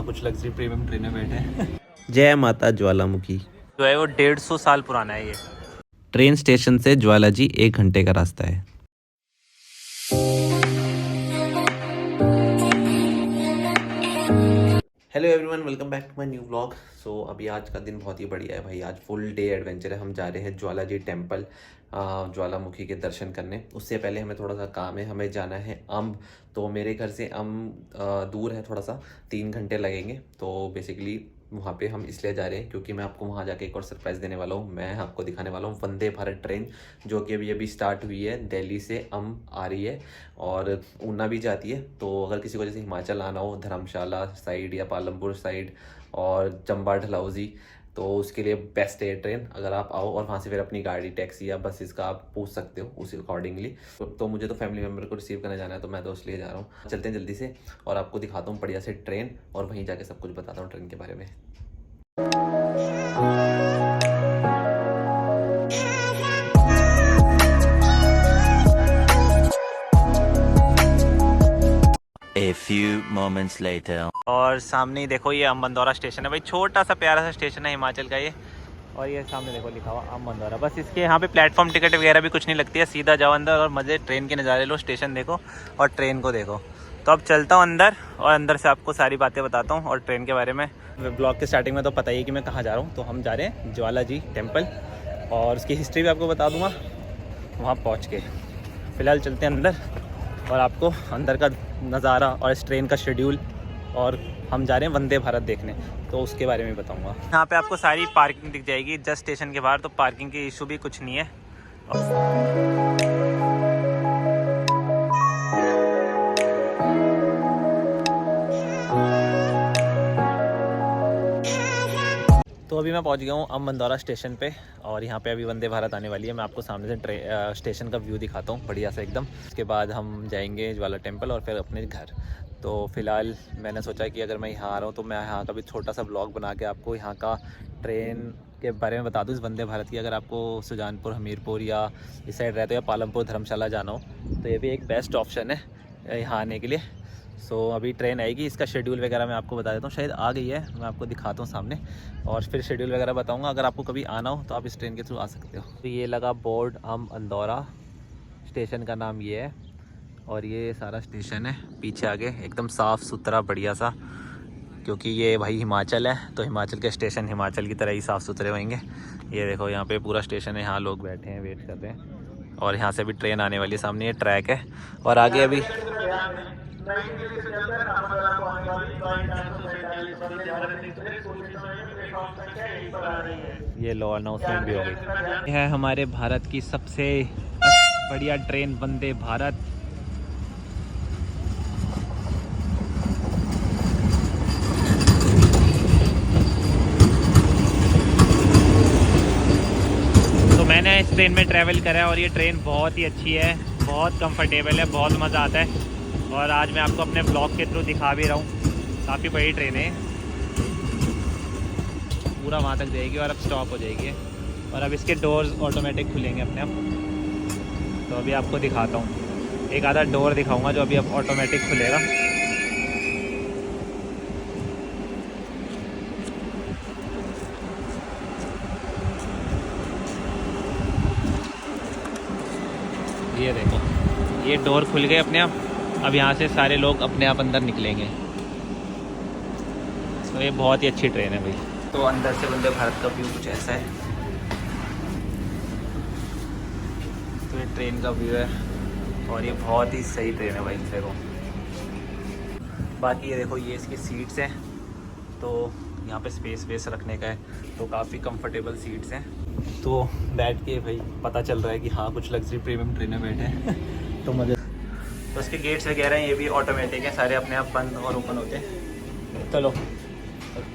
कुछ luxury premium train में बैठे हैं। जय माता ज्वालामुखी। जो है वो 150 साल पुराना है ये। ट्रेन स्टेशन से ज्वालाजी 1 घंटे का रास्ता है। Hello everyone, welcome back to my new vlog. So अभी आज का दिन बहुत ही बढ़िया है भाई। आज फुल डे एडवेंचर है। हम जा रहे हैं ज्वालाजी टेम्पल, ज्वालामुखी के दर्शन करने। उससे पहले हमें थोड़ा सा काम है, हमें जाना है अम्ब। तो मेरे घर से अम्ब दूर है, थोड़ा सा 3 घंटे लगेंगे। तो बेसिकली वहाँ पे हम इसलिए जा रहे हैं क्योंकि मैं आपको वहाँ जाके एक और सरप्राइज़ देने वाला हूँ। मैं आपको दिखाने वाला हूँ वंदे भारत ट्रेन, जो कि अभी स्टार्ट हुई है। दिल्ली से अम्ब आ रही है और ऊना भी जाती है। तो अगर किसी को जैसे हिमाचल आना हो, धर्मशाला साइड या पालमपुर साइड और चंबा डलहौजी, तो उसके लिए बेस्ट है ट्रेन। अगर आप आओ और वहाँ से फिर अपनी गाड़ी, टैक्सी या बसेस का आप पूछ सकते हो उसी अकॉर्डिंगली। तो मुझे तो फैमिली मेम्बर को रिसीव करने जाना है, तो मैं तो इसलिए जा रहा हूँ। चलते हैं जल्दी से और आपको दिखाता हूँ बढ़िया से ट्रेन, और वहीं जाके सब कुछ बताता हूँ ट्रेन के बारे में। A few moments later. और सामने ही देखो ये अम्बंदौरा स्टेशन है भाई। छोटा सा प्यारा सा स्टेशन है हिमाचल का ये। और ये सामने देखो लिखा हुआ अम्बंदौरा। बस इसके यहाँ पे प्लेटफॉर्म टिकट वगैरह भी कुछ नहीं लगती है, सीधा जाओ अंदर और मज़े ट्रेन के नज़ारे लो, स्टेशन देखो और ट्रेन को देखो। तो अब चलता हूँ अंदर और अंदर से आपको सारी बातें बताता हूँ और ट्रेन के बारे में। ब्लॉग के स्टार्टिंग में तो पता ही है कि मैं कहाँ जा रहा हूँ। तो हम जा रहे हैं ज्वालाजी टेम्पल और उसकी हिस्ट्री भी आपको बता दूँगा वहाँ पहुँच के। फ़िलहाल चलते हैं अंदर और आपको अंदर का नज़ारा और इस ट्रेन का शेड्यूल, और हम जा रहे हैं वंदे भारत देखने, तो उसके बारे में बताऊंगा। यहाँ पे आपको सारी पार्किंग दिख जाएगी जस्ट स्टेशन के बाहर, तो पार्किंग की इशू भी कुछ नहीं है। तो अभी मैं पहुंच गया हूँ अम्बंदौरा स्टेशन पे और यहाँ पे अभी वंदे भारत आने वाली है। मैं आपको सामने से स्टेशन का व्यू दिखाता हूँ बढ़िया सा एकदम। उसके बाद हम जाएंगे ज्वाला टेम्पल और फिर अपने घर। तो फ़िलहाल मैंने सोचा कि अगर मैं यहाँ आ रहा हूँ तो मैं यहाँ का भी छोटा सा ब्लॉग बना के आपको यहाँ का ट्रेन के बारे में बता दूँ, इस वंदे भारत की। अगर आपको सुजानपुर, हमीरपुर या इस साइड रहते हो या पालमपुर, धर्मशाला जाना हो, तो ये भी एक बेस्ट ऑप्शन है यहाँ आने के लिए। सो अभी ट्रेन आएगी, इसका शेड्यूल वगैरह मैं आपको बता देता हूँ। शायद आ गई है, मैं आपको दिखाता हूँ सामने और फिर शेड्यूल वगैरह बताऊँगा। अगर आपको कभी आना हो तो आप इस ट्रेन के थ्रू आ सकते हो। तो ये लगा बोर्ड अम्बंदौरा, स्टेशन का नाम ये है और ये सारा स्टेशन है। पीछे आगे एकदम साफ़ सुथरा बढ़िया सा, क्योंकि ये भाई हिमाचल है तो हिमाचल के स्टेशन हिमाचल की तरह ही साफ़ सुथरे होंगे। ये देखो यहाँ पे पूरा स्टेशन है, यहाँ लोग बैठे हैं, वेट कर रहे हैं और यहाँ से भी ट्रेन आने वाली है। सामने ये ट्रैक है और आगे अभी ये लो अनाउंसमेंट भी हो गई है। हमारे भारत की सबसे बढ़िया ट्रेन वंदे भारत। तो मैंने इस ट्रेन में ट्रैवल करा है और ये ट्रेन बहुत ही अच्छी है, बहुत कंफर्टेबल है, बहुत मज़ा आता है। और आज मैं आपको अपने ब्लॉग के थ्रू दिखा भी रहा हूँ। काफ़ी बड़ी ट्रेन है, पूरा वहाँ तक जाएगी और अब स्टॉप हो जाएगी और अब इसके डोर्स ऑटोमेटिक खुलेंगे अपने आप। तो अभी आपको दिखाता हूँ, एक आधा डोर दिखाऊंगा जो अभी अब ऑटोमेटिक खुलेगा। ये देखो, ये डोर खुल गए अपने आप। अब यहाँ से सारे लोग अपने आप अंदर निकलेंगे। तो ये बहुत ही अच्छी ट्रेन है भाई। तो अंदर से वंदे भारत का व्यू कुछ ऐसा है। तो ये ट्रेन का व्यू है और ये बहुत ही सही ट्रेन है भाई, देखो। बाकी ये देखो, ये इसकी सीट्स हैं, तो यहाँ पे स्पेस रखने का है, तो काफ़ी कंफर्टेबल सीट्स हैं। तो बैठ के भाई पता चल रहा है कि हाँ कुछ लग्जरी प्रीमियम ट्रेन में बैठे हैं। तो मज़े। तो इसके गेट्स वगैरह ये भी ऑटोमेटिक है, सारे अपने आप बंद और ओपन होते हैं। चलो,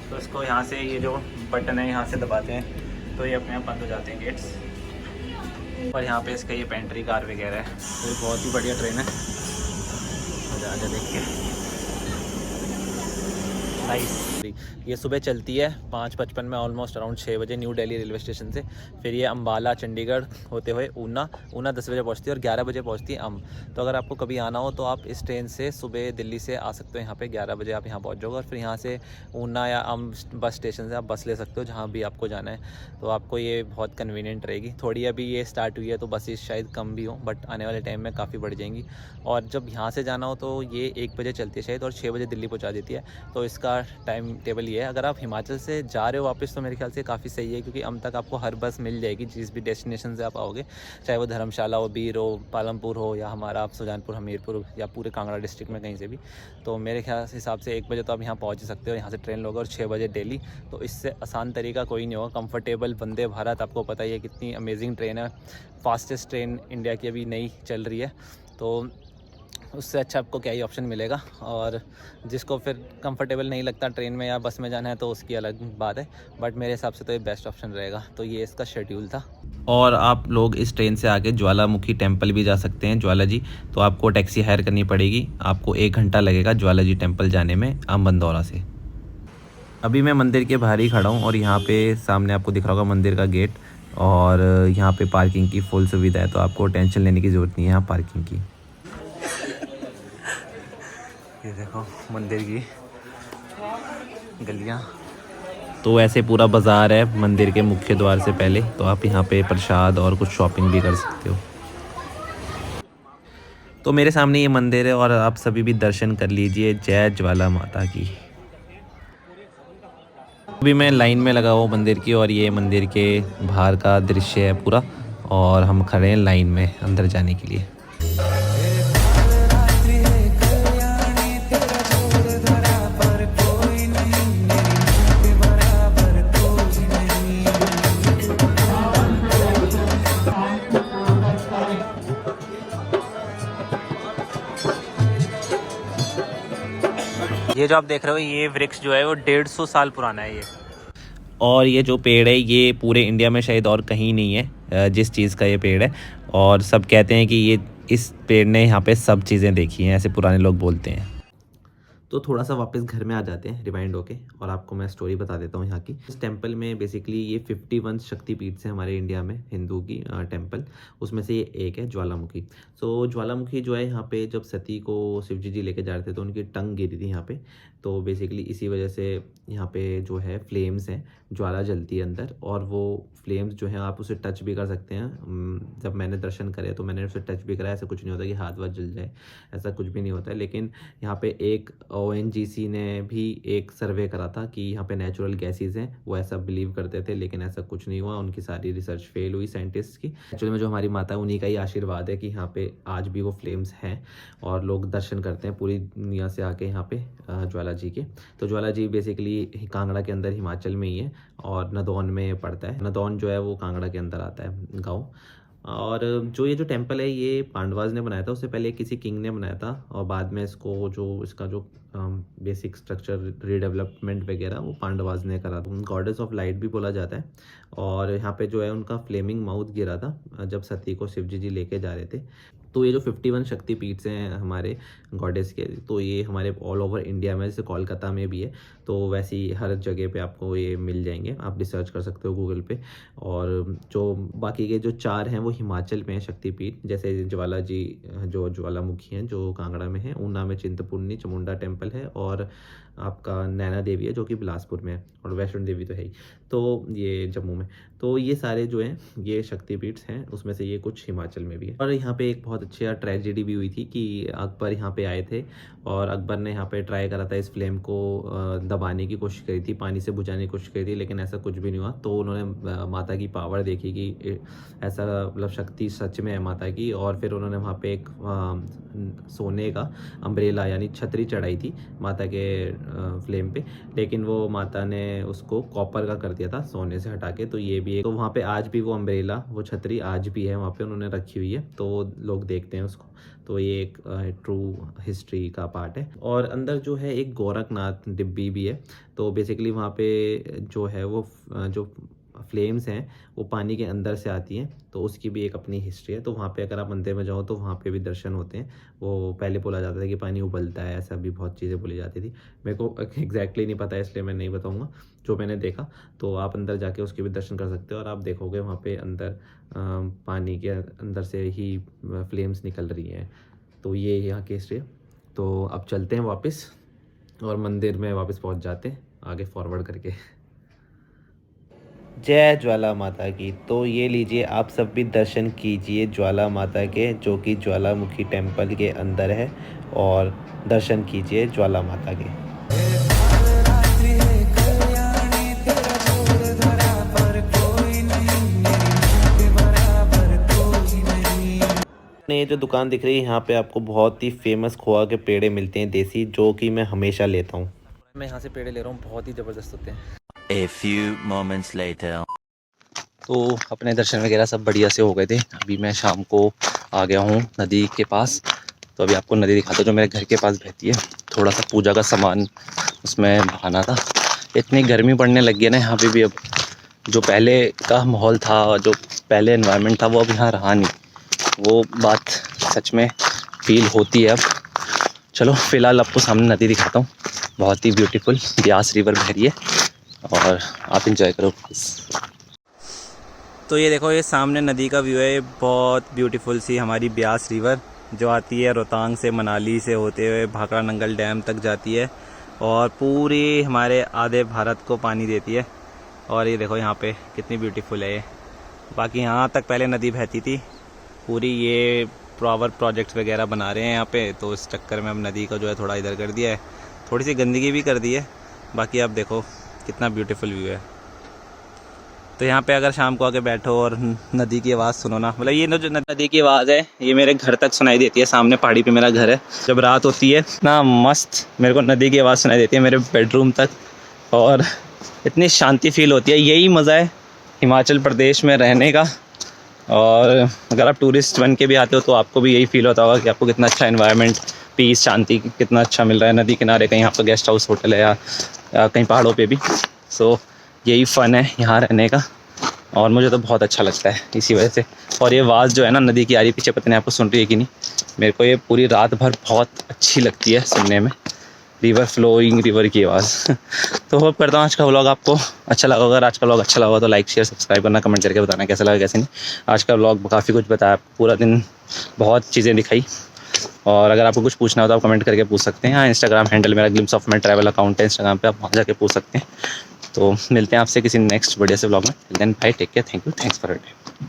तो इसको यहाँ से ये जो बटन है यहाँ से दबाते हैं तो ये अपने आप बंद हो जाते हैं गेट्स। और यहाँ पे इसका ये पेंट्री कार वगैरह है। तो ये बहुत ही बढ़िया ट्रेन है, मज़ा आ जाए देख के। नाइस। सॉरी, ये सुबह चलती है 5:55 में ऑलमोस्ट अराउंड 6 बजे न्यू दिल्ली रेलवे स्टेशन से। फिर ये अम्बाला चंडीगढ़ होते हुए ऊना 10 बजे पहुँचती है और 11 बजे पहुँचती है तो अगर आपको कभी आना हो तो आप इस ट्रेन से सुबह दिल्ली से आ सकते हो यहाँ पे, 11 बजे आप यहाँ पहुँच जाओगे और फिर यहाँ से ऊना या बस स्टेशन से आप बस ले सकते हो जहाँ भी आपको जाना है। तो आपको ये बहुत कन्वीनियंट रहेगी। थोड़ी अभी ये स्टार्ट हुई है तो बसेस शायद कम भी हो, बट आने वाले टाइम में काफ़ी बढ़ जाएंगी। और जब यहाँ से जाना हो तो ये 1 बजे चलती है शायद और 6 बजे दिल्ली पहुँचा देती है। तो इसका टाइम टेबल ये है। अगर आप हिमाचल से जा रहे हो वापस तो मेरे ख्याल से काफ़ी सही है, क्योंकि तक आपको हर बस मिल जाएगी जिस भी डेस्टिनेशन से आप आओगे, चाहे वो धर्मशाला हो, बीर हो, पालमपुर हो या हमारा सुजानपुर, हमीरपुर या पूरे कांगड़ा डिस्ट्रिक्ट में कहीं से भी। तो मेरे ख्याल हिसाब से 1 बजे तो आप यहाँ पहुँच ही सकते हो, यहाँ से ट्रेन लोगे और 6 बजे दिल्ली। तो इससे आसान तरीका कोई नहीं होगा। कंफर्टेबल वंदे भारत, आपको पता ही है कितनी अमेजिंग ट्रेन है, फास्टेस्ट ट्रेन इंडिया की अभी नई चल रही है। तो उससे अच्छा आपको क्या ही ऑप्शन मिलेगा। और जिसको फिर कंफर्टेबल नहीं लगता ट्रेन में या बस में जाना है तो उसकी अलग बात है, बट मेरे हिसाब से तो ये बेस्ट ऑप्शन रहेगा। तो ये इसका शेड्यूल था। और आप लोग इस ट्रेन से आके ज्वालामुखी टेम्पल भी जा सकते हैं, ज्वाला जी। तो आपको टैक्सी हायर करनी पड़ेगी, आपको 1 घंटा लगेगा ज्वाला जी टेम्पल जाने में अम्बंदौरा से। अभी मैं मंदिर के बाहर ही खड़ा हूँ और यहाँ पे सामने आपको दिख रहा होगा मंदिर का गेट, और यहाँ पे पार्किंग की फुल सुविधा है, तो आपको टेंशन लेने की ज़रूरत नहीं है यहाँ पार्किंग की। ये देखो मंदिर की गलियाँ। तो ऐसे पूरा बाज़ार है मंदिर के मुख्य द्वार से पहले, तो आप यहाँ पे प्रसाद और कुछ शॉपिंग भी कर सकते हो। तो मेरे सामने ये मंदिर है और आप सभी भी दर्शन कर लीजिए। जय ज्वाला माता की। अभी मैं लाइन में लगा हुआ मंदिर की, और ये मंदिर के बाहर का दृश्य है पूरा, और हम खड़े हैं लाइन में अंदर जाने के लिए। ये जो आप देख रहे हो ये वृक्ष जो है वो 150 साल पुराना है ये। और ये जो पेड़ है ये पूरे इंडिया में शायद और कहीं नहीं है जिस चीज़ का ये पेड़ है, और सब कहते हैं कि ये इस पेड़ ने यहाँ पे सब चीज़ें देखी हैं, ऐसे पुराने लोग बोलते हैं। तो थोड़ा सा वापस घर में आ जाते हैं रिवाइंड होके, और आपको मैं स्टोरी बता देता हूँ यहाँ की। इस टेम्पल में बेसिकली ये 51 शक्तिपीठ से हमारे इंडिया में हिंदू की टेम्पल, उसमें से ये एक है ज्वालामुखी। सो ज्वालामुखी जो है यहाँ पे जब सती को शिवजी जी लेके जा रहे थे तो उनकी टंग गिरी थी यहाँ पे, तो बेसिकली इसी वजह से यहाँ पे जो है फ्लेम्स हैं, ज्वाला जलती है अंदर, और वो फ्लेम्स जो हैं आप उसे टच भी कर सकते हैं। जब मैंने दर्शन करे तो मैंने उसे टच भी करा, ऐसा कुछ नहीं होता कि हाथ वाथ जल जाए, ऐसा कुछ भी नहीं होता है। लेकिन यहाँ पे एक ONGC ने भी एक सर्वे करा था कि यहाँ पे नेचुरल गैसेस हैं, वो ऐसा बिलीव करते थे, लेकिन ऐसा कुछ नहीं हुआ, उनकी सारी रिसर्च फेल हुई साइंटिस्ट की। एक्चुअली में जो हमारी माता है उन्हीं का ही आशीर्वाद है कि यहाँ पे आज भी वो फ्लेम्स हैं और लोग दर्शन करते हैं पूरी दुनिया से आके यहाँ पे ज्वाला जी के। तो ज्वाला जी बेसिकली कांगड़ा के अंदर हिमाचल में ही है और नदौन में पड़ता है। नदौन जो है वो कांगड़ा के अंदर आता है गाँव। और जो ये जो टेम्पल है ये पांडवाज ने बनाया था, उससे पहले किसी किंग ने बनाया था, और बाद में इसको जो इसका जो बेसिक स्ट्रक्चर रीडेवलपमेंट वगैरह वो पांडवाज ने करा था। गॉडेस ऑफ लाइट भी बोला जाता है। और यहाँ पे जो है उनका फ्लेमिंग माउथ गिरा था जब सती को शिवजी जी लेके जा रहे थे। तो ये जो 51 शक्तिपीठ हैं हमारे गॉडेस के, तो ये हमारे ऑल ओवर इंडिया में, जैसे कोलकाता में भी है, तो वैसे ही हर जगह पे आपको ये मिल जाएंगे, आप रिसर्च कर सकते हो गूगल पे। और जो बाकी के जो 4 हैं वो हिमाचल में हैं शक्तिपीठ, जैसे ज्वाला जी जो ज्वालामुखी हैं जो कांगड़ा में है, ऊना में चिंतपूर्णी चामुंडा टेम्पल है, और आपका नैना देवी है जो कि बिलासपुर में है, और वैष्णो देवी तो है ही, तो ये जम्मू में। तो ये सारे जो हैं ये शक्तिपीठ हैं, उसमें से ये कुछ हिमाचल में भी है। और यहाँ पे एक बहुत अच्छा ट्रेजेडी भी हुई थी कि अकबर यहाँ पे आए थे और अकबर ने यहाँ पे ट्राई करा था इस फ्लेम को दबाने की कोशिश करी थी, पानी से बुझाने की कोशिश करी थी, लेकिन ऐसा कुछ भी नहीं हुआ। तो उन्होंने माता की पावर देखी कि ऐसा मतलब शक्ति सच में है माता की, और फिर उन्होंने वहाँ पे एक सोने का अम्ब्रेला यानी छतरी चढ़ाई थी माता के फ्लेम पे, लेकिन वो माता ने उसको कॉपर का कर दिया था सोने से हटा के। तो ये भी एक, तो वहाँ पे आज भी वो अम्ब्रेला वो छतरी आज भी है वहाँ पे, उन्होंने रखी हुई है, तो लोग देखते हैं उसको। तो ये एक ट्रू हिस्ट्री का पार्ट है। और अंदर जो है एक गोरखनाथ डिब्बी भी है। तो बेसिकली वहाँ पे जो है वो जो फ्लेम्स हैं वो पानी के अंदर से आती हैं, तो उसकी भी एक अपनी हिस्ट्री है। तो वहाँ पे अगर आप मंदिर में जाओ तो वहाँ पे भी दर्शन होते हैं। वो पहले बोला जाता था कि पानी उबलता है, ऐसा भी बहुत चीज़ें बोली जाती थी। मेरे को एग्जैक्टली नहीं पता इसलिए मैं नहीं बताऊँगा, जो मैंने देखा। तो आप अंदर जाके उसके भी दर्शन कर सकते हो और आप देखोगे वहाँ पे अंदर पानी के अंदर से ही फ्लेम्स निकल रही हैं। तो ये यहाँ की हिस्ट्री है। तो अब चलते हैं वापस और मंदिर में वापस पहुँच जाते हैं आगे फॉरवर्ड करके। जय ज्वाला माता की। तो ये लीजिए, आप सब भी दर्शन कीजिए ज्वाला माता के, जो कि ज्वालामुखी टेम्पल के अंदर है, और दर्शन कीजिए ज्वाला माता के। ये जो दुकान दिख रही है यहाँ पे आपको बहुत ही फेमस खोआ के पेड़े मिलते हैं देसी, जो कि मैं हमेशा लेता हूँ। मैं यहाँ से पेड़े ले रहा हूँ, बहुत ही ज़बरदस्त होते हैं। A few moments later. तो अपने दर्शन वगैरह सब बढ़िया से हो गए थे। अभी मैं शाम को आ गया हूँ नदी के पास। तो अभी आपको नदी दिखाता हूँ जो मेरे घर के पास बहती है। थोड़ा सा पूजा का सामान उसमें बहाना था। इतनी गर्मी पड़ने लग गई है ना यहाँ पे भी। अब जो पहले का माहौल था, जो पहले एनवायरनमेंट था, वो अब यहाँ रहा नहीं। वो बात सच में फील होती है अब। चलो फ़िलहाल आपको सामने नदी दिखाता हूँ, बहुत ही ब्यूटीफुल ब्यास रिवर बह रही है और आप इंजॉय करो प्लीज़। तो ये देखो, ये सामने नदी का व्यू है। बहुत ब्यूटीफुल सी हमारी ब्यास रिवर जो आती है रोहतांग से, मनाली से होते हुए भाखड़ा नंगल डैम तक जाती है और पूरी हमारे आधे भारत को पानी देती है। और ये देखो यहाँ पे कितनी ब्यूटीफुल है ये। बाकी यहाँ तक पहले नदी बहती थी पूरी। ये पावर प्रोजेक्ट्स वगैरह बना रहे हैं यहाँ पे, तो इस चक्कर में अब नदी का जो है थोड़ा इधर कर दिया है, थोड़ी सी गंदगी भी कर दी है। बाकी आप देखो कितना ब्यूटीफुल व्यू है। तो यहाँ पे अगर शाम को आके बैठो और नदी की आवाज़ सुनो ना, मतलब ये जो नदी की आवाज़ है ये मेरे घर तक सुनाई देती है। सामने पहाड़ी पे मेरा घर है। जब रात होती है इतना मस्त मेरे को नदी की आवाज़ सुनाई देती है मेरे बेडरूम तक, और इतनी शांति फील होती है। यही मज़ा है हिमाचल प्रदेश में रहने का। और अगर आप टूरिस्ट बन के भी आते हो तो आपको भी यही फील होता होगा कि आपको कितना अच्छा एनवायरनमेंट, पीस, शांति कितना अच्छा मिल रहा है नदी किनारे। कहीं आपका गेस्ट हाउस होटल है या कहीं पहाड़ों पे भी। सो यही फ़न है यहाँ रहने का और मुझे तो बहुत अच्छा लगता है इसी वजह से। और ये आवाज़ जो है ना नदी की आ रही पीछे, पता नहीं आपको सुन रही है कि नहीं, मेरे को ये पूरी रात भर बहुत अच्छी लगती है सुनने में, रिवर फ्लोइंग रिवर की आवाज़। तो होप करता हूँ आज का व्लॉग आपको अच्छा लगा। अगर आज का व्लॉग अच्छा लगा तो लाइक शेयर सब्सक्राइब करना, कमेंट करके बताना कैसा लगा कैसे नहीं। आज का व्लॉग काफ़ी कुछ बताया, पूरा दिन बहुत चीज़ें दिखाई। और अगर आपको कुछ पूछना हो तो आप कमेंट करके पूछ सकते हैं। हाँ, इंस्टाग्राम हैंडल मेरा glimpse of my travel account है इंस्टाग्राम पे, आप वहाँ जाके पूछ सकते हैं। तो मिलते हैं आपसे किसी नेक्स्ट बढ़िया से व्लॉग में। Then bye, take care, thank you, thanks for your time.